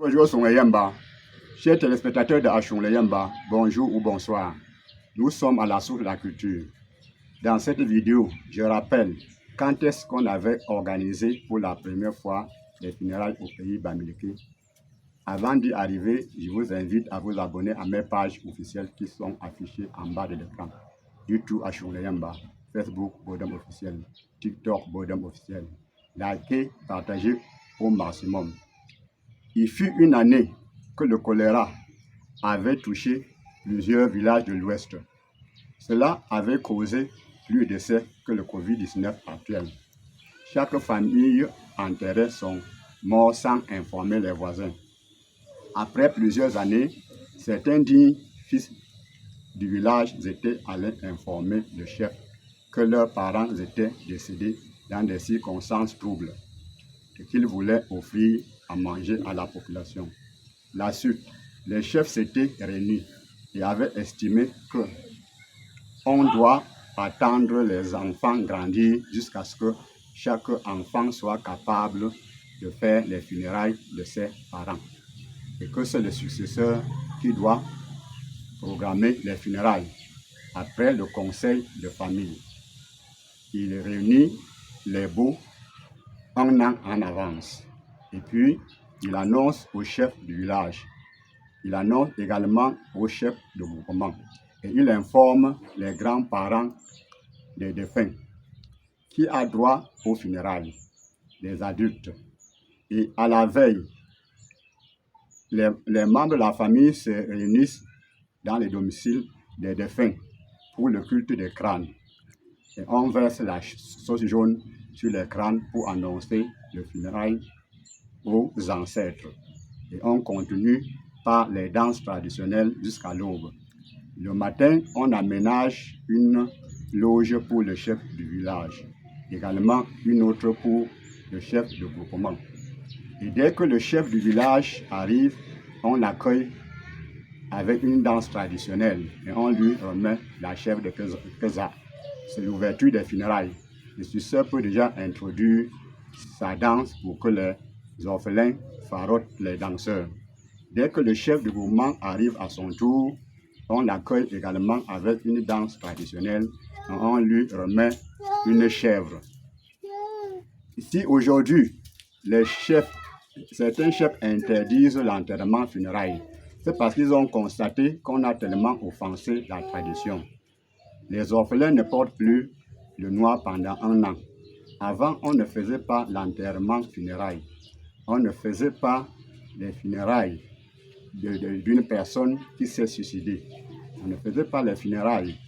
Bonjour Songayamba. Chers téléspectateurs de Achongleyamba, bonjour ou bonsoir. Nous sommes à la source de la culture. Dans cette vidéo, je rappelle quand est-ce qu'on avait organisé pour la première fois les funérailles au pays Bamileke. Avant d'y arriver, je vous invite à vous abonner à mes pages officielles qui sont affichées en bas de l'écran. YouTube Achongleyamba, Facebook Bodom officiel, TikTok Bodom officiel. Likez, partagez au maximum. Il fut une année que le choléra avait touché plusieurs villages de l'Ouest. Cela avait causé plus de décès que le Covid-19 actuel. Chaque famille enterrait son mort sans informer les voisins. Après plusieurs années, certains dignes fils du village étaient allés informer le chef que leurs parents étaient décédés dans des circonstances troubles et qu'ils voulaient offrir à manger à la population. La suite, les chefs s'étaient réunis et avaient estimé que on doit attendre les enfants grandir jusqu'à ce que chaque enfant soit capable de faire les funérailles de ses parents et que c'est le successeur qui doit programmer les funérailles après le conseil de famille. Il réunit les baux un an en avance et puis il annonce au chef du village. Il annonce également au chef de groupement et il informe les grands-parents des défunts qui a droit aux funérailles, les adultes. Et à la veille, les membres de la famille se réunissent dans les domiciles des défunts pour le culte des crânes. Et on verse la sauce jaune sur les crânes pour annoncer le funérail aux ancêtres. Et on continue par les danses traditionnelles jusqu'à l'aube. Le matin, on aménage une loge pour le chef du village, également une autre pour le chef de groupement. Et dès que le chef du village arrive, on l'accueille avec une danse traditionnelle et on lui remet la chèvre de Keza. C'est l'ouverture des funérailles. Le successeur peut déjà introduire sa danse pour que les orphelins farottent les danseurs. Dès que le chef du groupement arrive à son tour, on l'accueille également avec une danse traditionnelle et on lui remet une chèvre. Si aujourd'hui, certains chefs interdisent l'enterrement funéraire, c'est parce qu'ils ont constaté qu'on a tellement offensé la tradition. Les orphelins ne portent plus le noir pendant un an. Avant, on ne faisait pas l'enterrement funéraire. On ne faisait pas les funérailles d'une personne qui s'est suicidée. On ne faisait pas les funérailles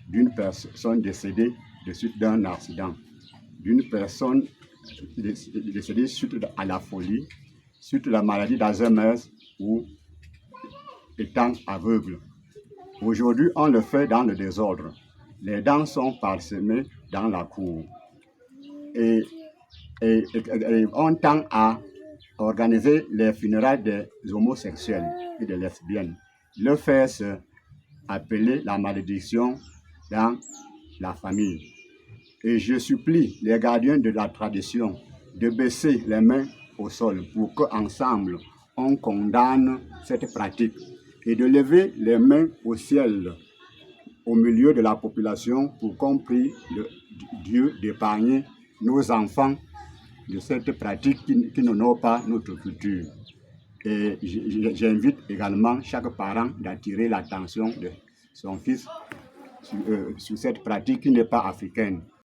d'une personne décédée de suite d'un accident, d'une personne décédée suite à la folie, suite à la maladie d'Alzheimer ou étant aveugle. Aujourd'hui, on le fait dans le désordre. Les dents sont parsemées dans la cour. Et on tend à organiser les funérailles des homosexuels et des lesbiennes. Le faire se appeler la malédiction dans la famille. Et je supplie les gardiens de la tradition de baisser les mains au sol pour qu'ensemble on condamne cette pratique et de lever les mains au ciel au milieu de la population pour qu'on prie Dieu d'épargner nos enfants de cette pratique qui n'honore pas notre culture. Et j'invite également chaque parent d'attirer l'attention de son fils sur cette pratique qui n'est pas africaine.